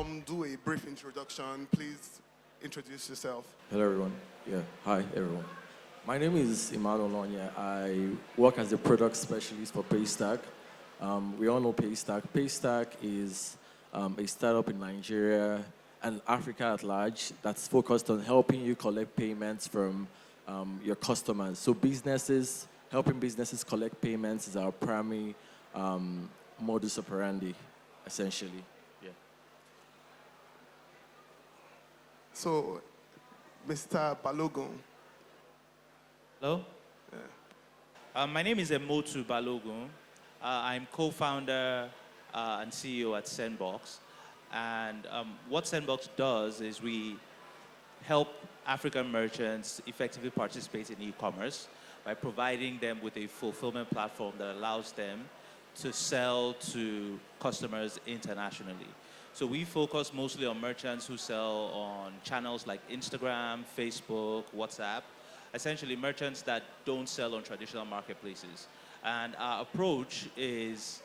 do a brief introduction. Please introduce yourself. Hello, everyone. Yeah, hi, everyone. My name is Emmanuel Onyia. I work as a product specialist for Paystack. We all know Paystack. Paystack is a startup in Nigeria and Africa at large that's focused on helping you collect payments from your customers. So helping businesses collect payments is our primary modus operandi, essentially. Yeah. So, Mr. Balogun. Hello? Yeah. My name is Emotu Balogun. I'm co-founder and CEO at SendBox. And what SendBox does is we help African merchants effectively participate in e-commerce by providing them with a fulfillment platform that allows them to sell to customers internationally. So we focus mostly on merchants who sell on channels like Instagram, Facebook, WhatsApp, essentially merchants that don't sell on traditional marketplaces. And our approach is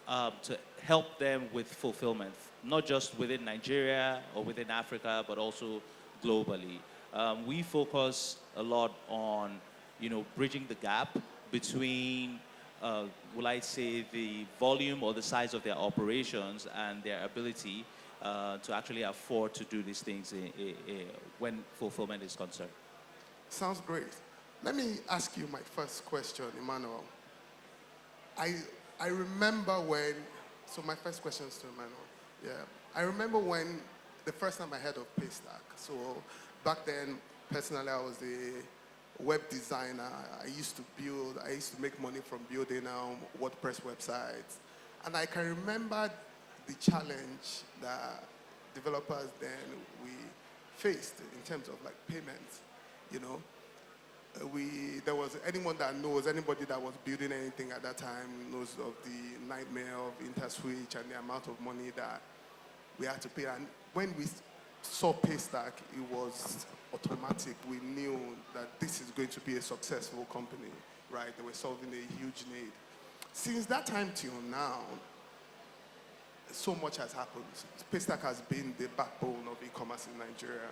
to help them with fulfillment, not just within Nigeria or within Africa, but also globally. We focus a lot on, bridging the gap between, will I say, the volume or the size of their operations and their ability to actually afford to do these things when fulfillment is concerned. Sounds great. Let me ask you my first question, Emmanuel. I remember when, so my first question is to Emmanuel. Yeah, I remember when the first time I heard of Paystack. So back then, personally, I was a web designer. I used to make money from building WordPress websites. And I can remember the challenge that developers then we faced in terms of like payments, there was anybody that was building anything at that time knows of the nightmare of InterSwitch and the amount of money that we had to pay. And when we saw Paystack, it was automatic. We knew that this is going to be a successful company, right? They were solving a huge need. Since that time till now, so much has happened. Paystack has been the backbone of e-commerce in Nigeria.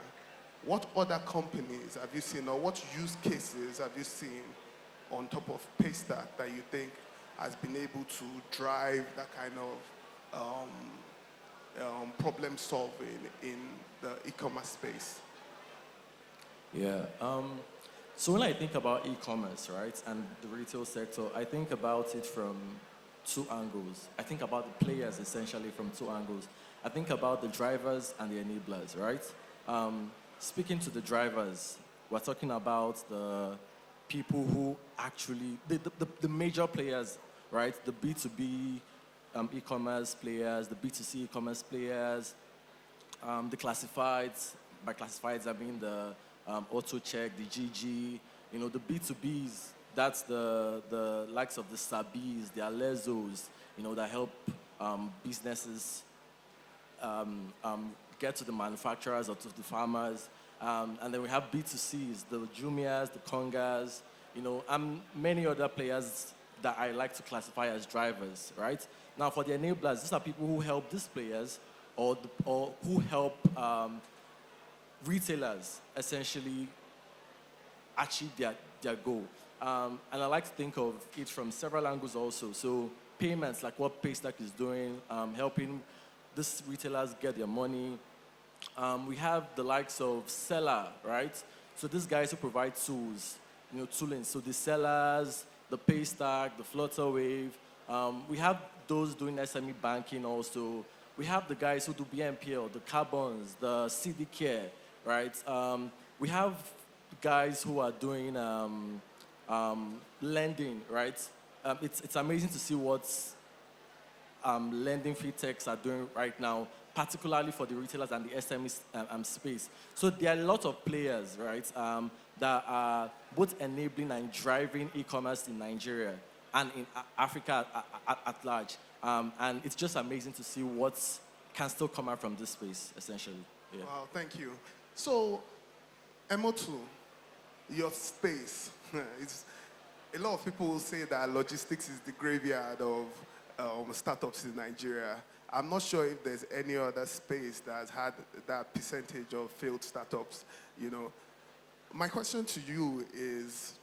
What other companies have you seen, or what use cases have you seen on top of Paystack that you think has been able to drive that kind of problem solving in the e-commerce space? Yeah. So when I think about e-commerce, right, and the retail sector, I think about it from two angles. I think about the players essentially from two angles. I think about the drivers and the enablers, right? Speaking to the drivers, we're talking about the people who actually, the major players, right? The B2B e-commerce players, the B2C e-commerce players, the classifieds. By classifieds, I mean the AutoCheck, the GG, the B2Bs, that's the likes of the Sabis, the Alezos, that help businesses get to the manufacturers or to the farmers. And then we have B2Cs, the Jumias, the Kongas, and many other players that I like to classify as drivers, right? Now, for the enablers, these are people who help these players or who help retailers essentially achieve their goal. And I like to think of it from several angles also. So payments, like what Paystack is doing, helping these retailers get their money. We have the likes of Seller, right? So these guys who provide tools, tooling. So the sellers, the Paystack, the Flutterwave. We have those doing SME banking also. We have the guys who do BNPL, the Carbons, the CD Care, right? We have guys who are doing lending, right? It's amazing to see what lending fintechs are doing right now, particularly for the retailers and the SME space. So there are a lot of players, right, that are both enabling and driving e-commerce in Nigeria and in Africa at large. And it's just amazing to see what can still come out from this space, essentially. Yeah. Wow, thank you. So, Emotu, your space, a lot of people say that logistics is the graveyard of startups in Nigeria. I'm not sure if there's any other space that has had that percentage of failed startups. You know, my question to you is,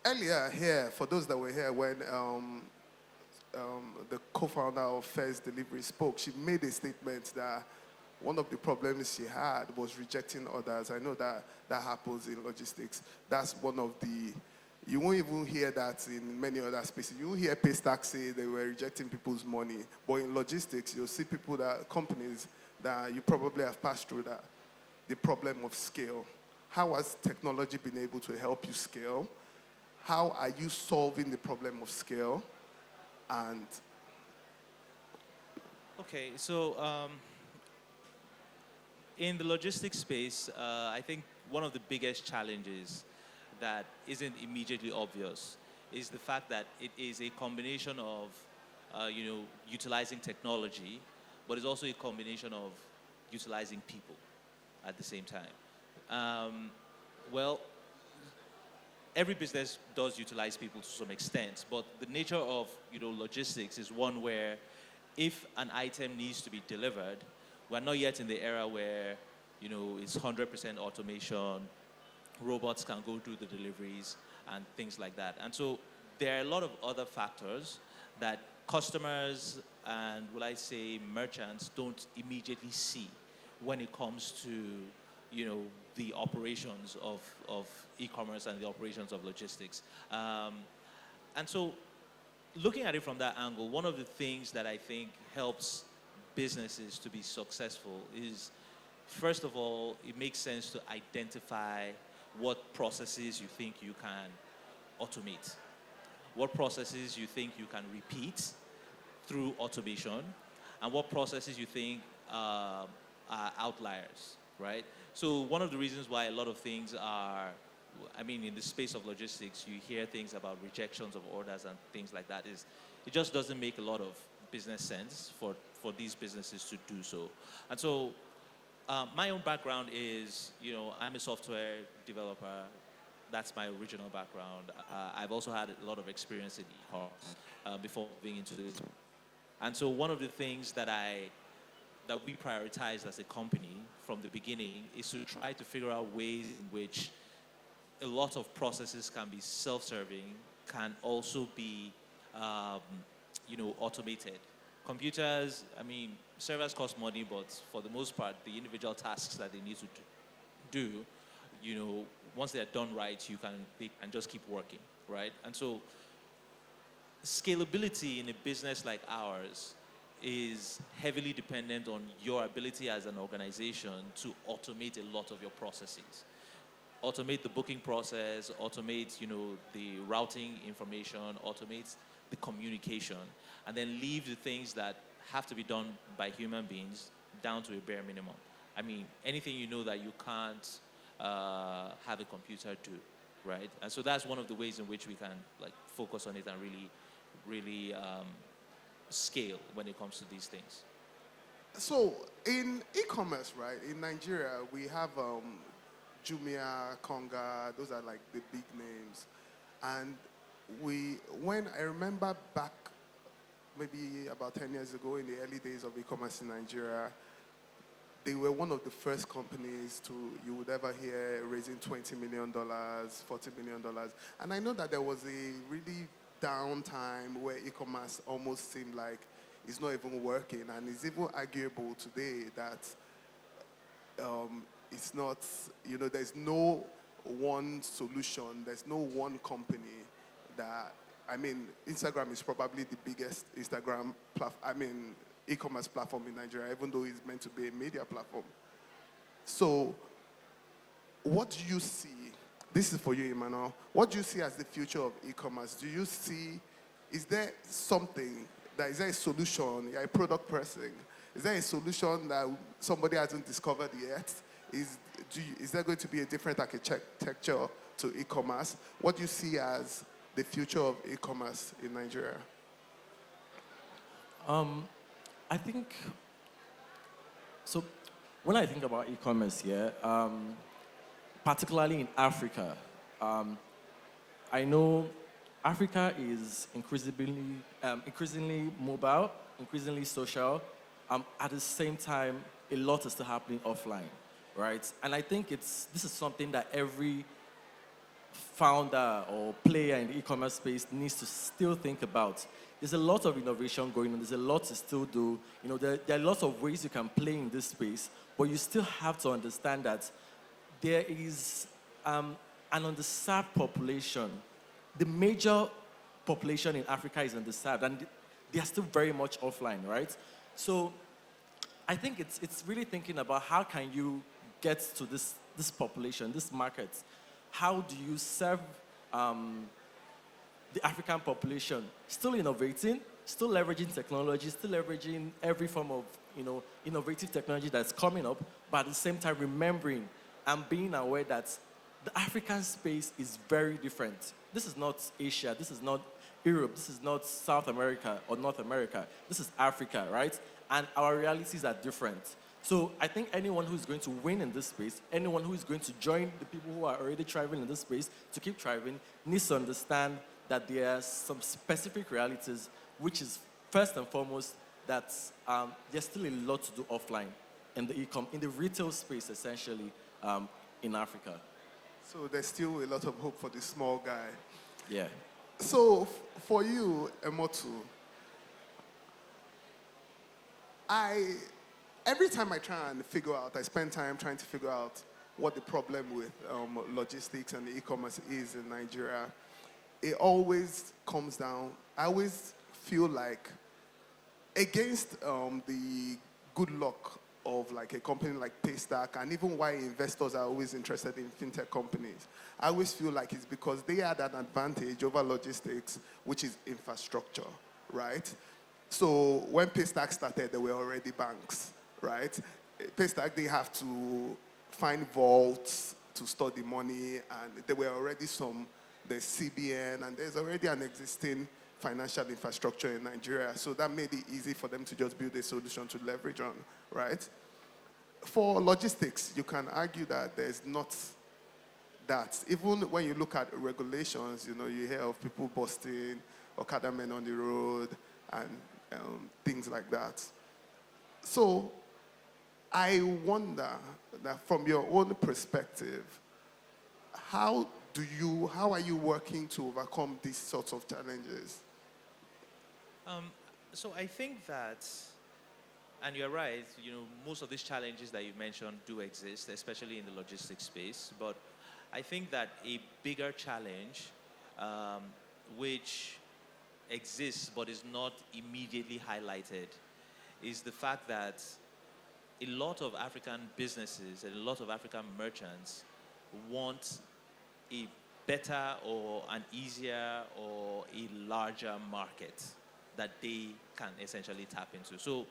earlier here, for those that were here when the co-founder of First Delivery spoke, she made a statement that one of the problems she had was rejecting orders. I know that that happens in logistics. That's one of the, you won't even hear that in many other spaces. You won't hear Paystack say they were rejecting people's money. But in logistics, you'll see companies that you probably have passed through that, the problem of scale. How has technology been able to help you scale? How are you solving the problem of scale? And Okay, so in the logistics space, I think one of the biggest challenges that isn't immediately obvious is the fact that it is a combination of, utilizing technology, but it's also a combination of utilizing people at the same time. Well, every business does utilize people to some extent, but the nature of logistics is one where if an item needs to be delivered, we're not yet in the era where it's 100% automation, robots can go do the deliveries and things like that. And so there are a lot of other factors that customers and, will I say, merchants don't immediately see when it comes to the operations of e-commerce and the operations of logistics. And so looking at it from that angle, one of the things that I think helps businesses to be successful is, first of all, it makes sense to identify what processes you think you can automate, what processes you think you can repeat through automation, and what processes you think are outliers, right? So one of the reasons why a lot of things are, in the space of logistics, you hear things about rejections of orders and things like that, is it just doesn't make a lot of business sense for these businesses to do so. And so my own background is, I'm a software developer. That's my original background. I've also had a lot of experience in e-commerce before moving into this. And so one of the things that we prioritized as a company from the beginning is to try to figure out ways in which a lot of processes can be self-serving, can also be, automated. Computers, servers cost money, but for the most part, the individual tasks that they need to do, once they're done right, they can just keep working, right? And so scalability in a business like ours is heavily dependent on your ability as an organization to automate a lot of your processes. Automate the booking process, automate, the routing information, automate the communication, and then leave the things that have to be done by human beings down to a bare minimum. Anything that you can't have a computer do, right? And so that's one of the ways in which we can focus on it and really scale when it comes to these things. so in e-commerce, right, in Nigeria, we have Jumia, Konga, those are like the big names. And when I remember back maybe about 10 years ago in the early days of e-commerce in Nigeria, they were one of the first companies you would ever hear raising $20 million, $40 million. And I know that there was a really down time where e-commerce almost seemed like it's not even working. And it's even arguable today that it's not, there's no one solution, there's no one company that, Instagram is probably the biggest e-commerce platform in Nigeria, even though it's meant to be a media platform. So what do you see, this is for you, Emmanuel, what do you see as the future of e-commerce? Do you see, is there a solution, you're a product person, is there a solution that somebody hasn't discovered yet? Is there going to be a different architecture to e-commerce? What do you see as the future of e-commerce in Nigeria? I think, so when I think about e-commerce here, particularly in Africa, I know Africa is increasingly mobile, increasingly social. At the same time, a lot is still happening offline, right? And I think this is something that every founder or player in the e-commerce space needs to still think about. There's a lot of innovation going on. There's a lot to still do. There are lots of ways you can play in this space, but you still have to understand that there is an underserved population. The major population in Africa is underserved, and they are still very much offline, right? So I think it's really thinking about how can you get to this population, this market. How do you serve the African population? Still innovating, still leveraging technology, still leveraging every form of innovative technology that's coming up, but at the same time remembering and being aware that the African space is very different. This is not Asia, this is not Europe, this is not South America or North America. This is Africa, right? And our realities are different. So I think anyone who is going to win in this space, anyone who is going to join the people who are already thriving in this space to keep thriving, needs to understand that there are some specific realities, which is first and foremost that there's still a lot to do offline in the retail space, essentially, in Africa. So there's still a lot of hope for the small guy. Yeah. So for you, Emotu, every time I try and I spend time trying to figure out what the problem with logistics and the e-commerce is in Nigeria, it always comes down, I always feel like against the good luck of like a company like Paystack, and even why investors are always interested in fintech companies, I always feel like it's because they had an advantage over logistics, which is infrastructure, right? So when Paystack started, there were already banks, right? Paystack, they have to find vaults to store the money, and there were already there's CBN, and there's already an existing financial infrastructure in Nigeria. So that made it easy for them to just build a solution to leverage on, right? For logistics, you can argue that there's not that. Even when you look at regulations, you hear of people busting Okada men on the road and things like that. So I wonder that from your own perspective, how are you working to overcome these sorts of challenges? So I think that, and you're right, most of these challenges that you mentioned do exist, especially in the logistics space. But I think that a bigger challenge, which exists but is not immediately highlighted, is the fact that a lot of African businesses and a lot of African merchants want a better or an easier or a larger market that they can essentially tap into. So,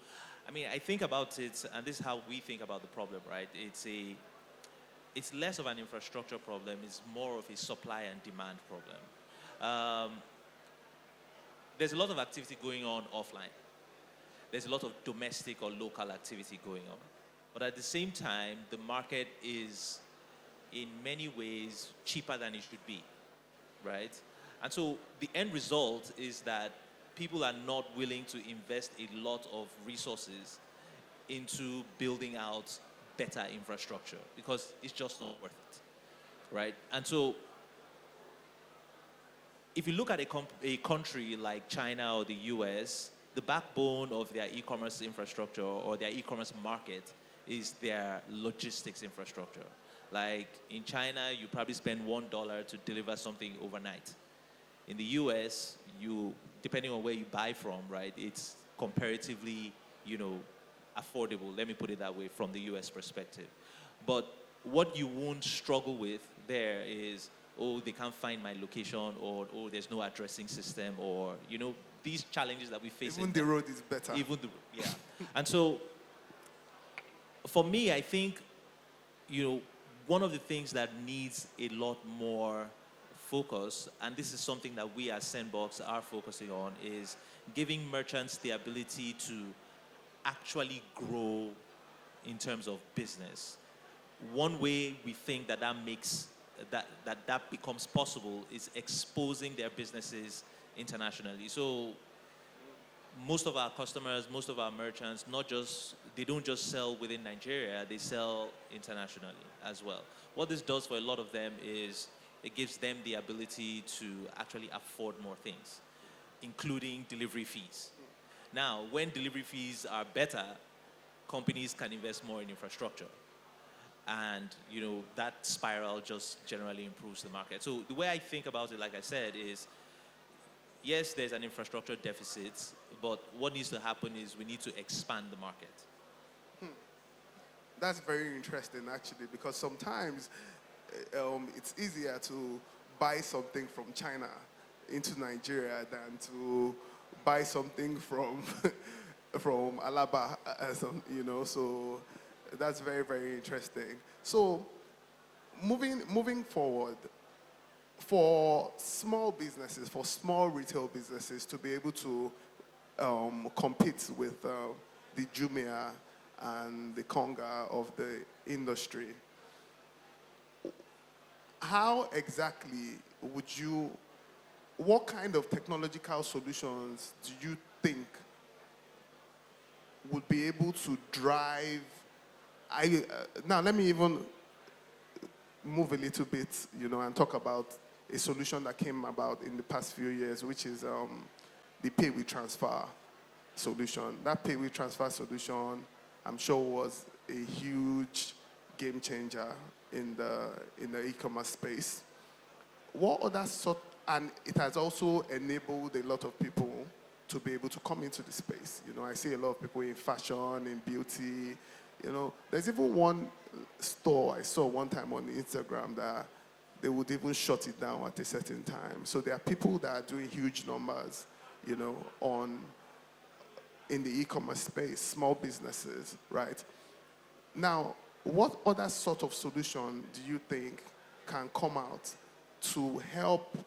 I think about it, and this is how we think about the problem, right? It's less of an infrastructure problem, it's more of a supply and demand problem. There's a lot of activity going on offline. There's a lot of domestic or local activity going on. But at the same time, the market is in many ways cheaper than it should be, right? And so the end result is that people are not willing to invest a lot of resources into building out better infrastructure because it's just not worth it, right? And so if you look at a country like China or the US, the backbone of their e-commerce infrastructure or their e-commerce market is their logistics infrastructure. Like in China, you probably spend $1 to deliver something overnight. In the US, depending on where you buy from, right, it's comparatively, affordable, let me put it that way, from the US perspective. But what you won't struggle with there is, they can't find my location, or there's no addressing system, or, these challenges that we face. Even the road is better. Yeah. And so, for me, I think, one of the things that needs a lot more focus, and this is something that we as SendBox are focusing on, is giving merchants the ability to actually grow in terms of business. One way we think that makes that becomes possible is exposing their businesses internationally. So most of our customers, most of our merchants, they don't just sell within Nigeria, they sell internationally as well. What this does for a lot of them is it gives them the ability to actually afford more things, including delivery fees. Now, when delivery fees are better, companies can invest more in infrastructure. And, that spiral just generally improves the market. So the way I think about it, like I said, is yes, there's an infrastructure deficit, but what needs to happen is we need to expand the market. That's very interesting, actually, because sometimes it's easier to buy something from China into Nigeria than to buy something from from Alaba, So that's very, very interesting. So moving forward, for small businesses, for small retail businesses to be able to compete with the Jumia and the Konga of the industry, how exactly what kind of technological solutions do you think would be able to drive, now let me even move a little bit, and talk about a solution that came about in the past few years, which is the pay with transfer solution. That pay with transfer solution, I'm sure, was a huge game changer in the e-commerce space. What other and it has also enabled a lot of people to be able to come into the space. I see a lot of people in fashion, in beauty. There's even one store I saw one time on Instagram that they would even shut it down at a certain time. So there are people that are doing huge numbers, in the e-commerce space, small businesses, right? Now, what other sort of solution do you think can come out to help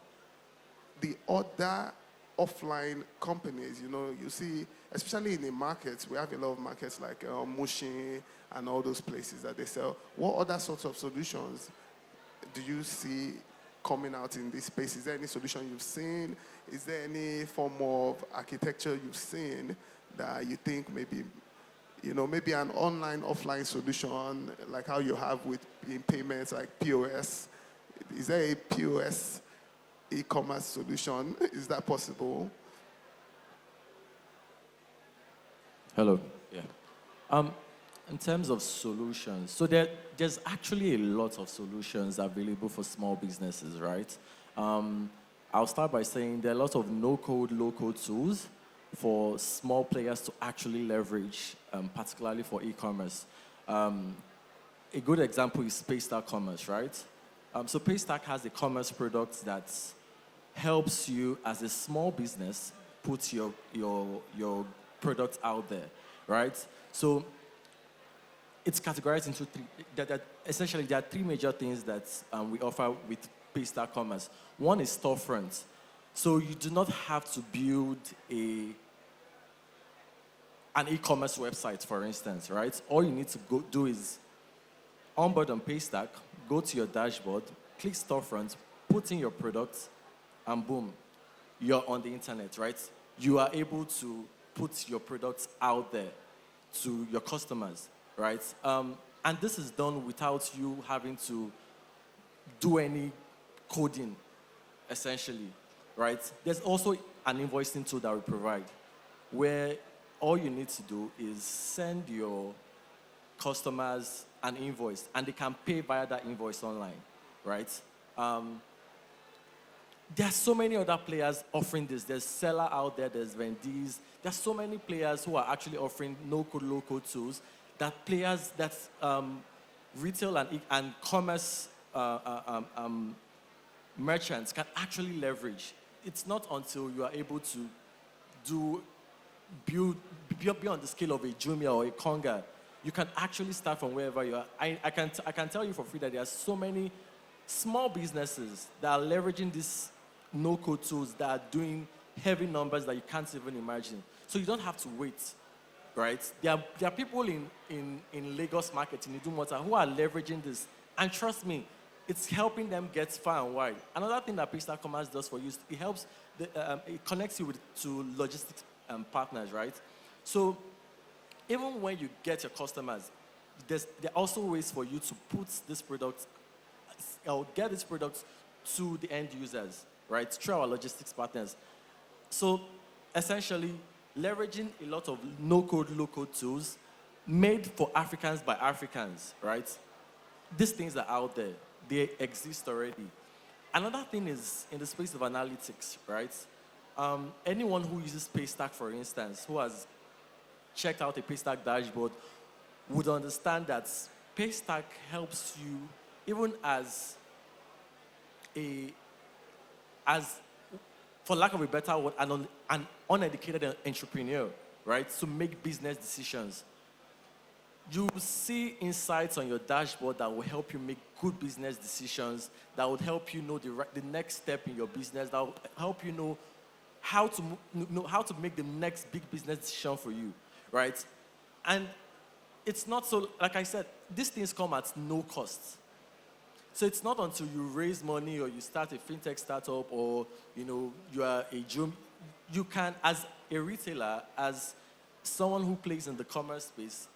the other offline companies? You see, especially in the markets, we have a lot of markets like Mushin and all those places that they sell. What other sorts of solutions do you see coming out in this space? Is there any solution you've seen? Is there any form of architecture you've seen that you think maybe an online, offline solution, like how you have in payments, like POS? Is there a POS e-commerce solution? Is that possible? Hello. Yeah. In terms of solutions, so there's actually a lot of solutions available for small businesses, right? I'll start by saying there are lots of no-code, low-code tools for small players to actually leverage, particularly for e-commerce. A good example is Paystack Commerce, right? So Paystack has a commerce product that helps you as a small business put your product out there, right? So it's categorized into three. Essentially, there are three major things that we offer with Paystack Commerce. One is storefront. So you do not have to build an e-commerce website, for instance, right? All you need to do is onboard on Paystack, go to your dashboard, click storefront, put in your products, and boom, you're on the internet, right? You are able to put your products out there to your customers, right? And this is done without you having to do any coding, essentially, right? There's also an invoicing tool that we provide where all you need to do is send your customers an invoice and they can pay via that invoice online, right? There are so many other players offering this. There's Seller out there, there's Vendees. There's so many players who are actually offering no-code, low-code tools that retail and commerce merchants can actually leverage. It's not until you are able to be on the scale of a Jumia or a Konga, you can actually start from wherever you are. I can tell you for free that there are so many small businesses that are leveraging these no-code tools that are doing heavy numbers that you can't even imagine. So you don't have to wait, right? There are people in Lagos market, in Idumota, who are leveraging this. And trust me, it's helping them get far and wide. Another thing that Paystack Commerce does for you is it connects you to logistics partners, right? So even when you get your customers, there are also ways for you to put this product or get this product to the end users, right? Through our logistics partners. So essentially, leveraging a lot of no-code, low-code tools made for Africans by Africans, right? These things are out there. They exist already. Another thing is in the space of analytics, right? Anyone who uses Paystack, for instance, who has checked out a Paystack dashboard would understand that Paystack helps you, even as for lack of a better word, an uneducated entrepreneur, right, to make business decisions. You will see insights on your dashboard that will help you make good business decisions, that would help you know the next step in your business, that will help you know how to make the next big business decision for you, right? And it's not so, like I said, these things come at no cost. So it's not until you raise money or you start a fintech startup or, you are a Jum. You can, as a retailer, as someone who plays in the commerce space,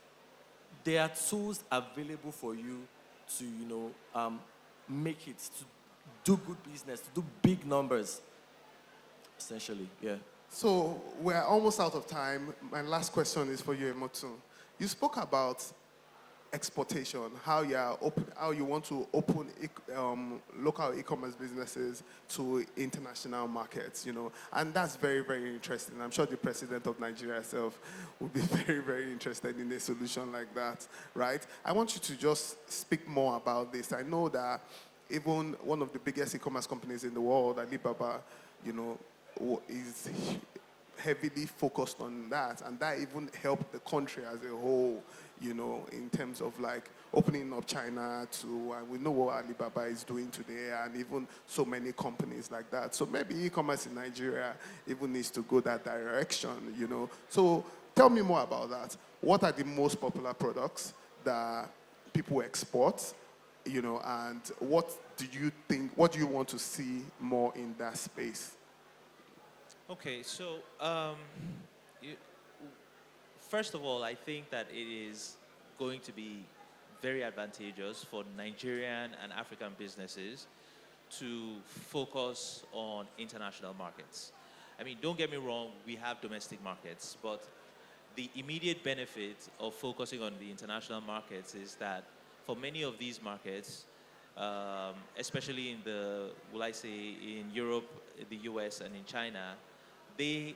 there are tools available for you to, make it, to do good business, to do big numbers, essentially, yeah. So we're almost out of time. My last question is for you, Emotu. You spoke about exportation, how you want to open local e-commerce businesses to international markets, and that's very, very interesting. I'm sure the president of Nigeria herself would be very, very interested in a solution like that, right? I want you to just speak more about this. I know that even one of the biggest e-commerce companies in the world, Alibaba, is heavily focused on that, and that even helped the country as a whole, in terms of like opening up China to, and we know what Alibaba is doing today, and even so many companies like that. So maybe e-commerce in Nigeria even needs to go that direction, So tell me more about that. What are the most popular products that people export, and what do you want to see more in that space? Okay, so first of all, I think that it is going to be very advantageous for Nigerian and African businesses to focus on international markets. I mean, don't get me wrong, we have domestic markets, but the immediate benefit of focusing on the international markets is that for many of these markets, especially in Europe, the US, and in China, they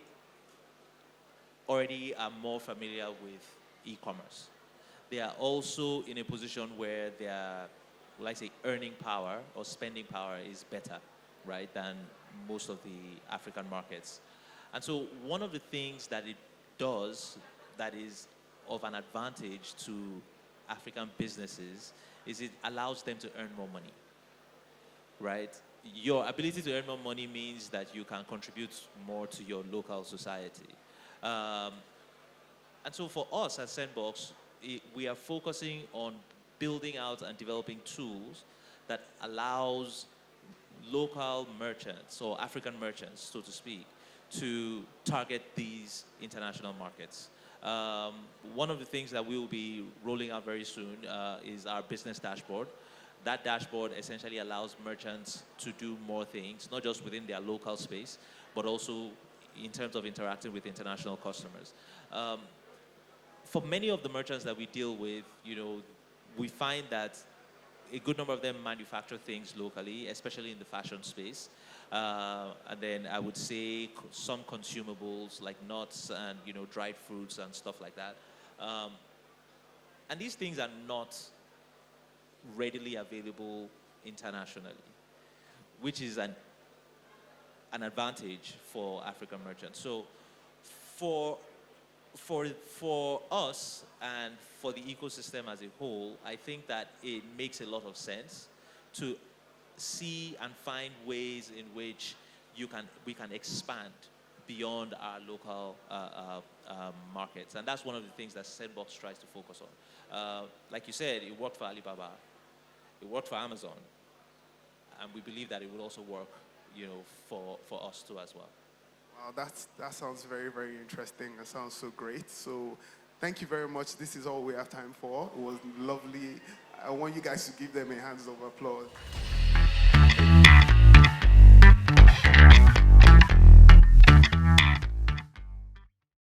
already are more familiar with e-commerce. They are also in a position where their, earning power or spending power is better, right, than most of the African markets. And so one of the things that it does that is of an advantage to African businesses is it allows them to earn more money, right? Your ability to earn more money means that you can contribute more to your local society. And so for us at SendBox, we are focusing on building out and developing tools that allows local merchants, or African merchants, so to speak, to target these international markets. One of the things that we will be rolling out very soon is our business dashboard. That dashboard essentially allows merchants to do more things, not just within their local space, but also in terms of interacting with international customers. For many of the merchants that we deal with, we find that a good number of them manufacture things locally, especially in the fashion space. And then I would say some consumables like nuts and dried fruits and stuff like that. And these things are not readily available internationally, which is an advantage for African merchants. So for us and for the ecosystem as a whole, I think that it makes a lot of sense to see and find ways in which we can expand beyond our local markets. And that's one of the things that SendBox tries to focus on. Like you said, it worked for Alibaba. It worked for Amazon. and we believe that it will also work, for us too as well. Wow, that sounds very, very interesting. That sounds so great. So thank you very much. This is all we have time for. It was lovely. I want you guys to give them a hands of applause.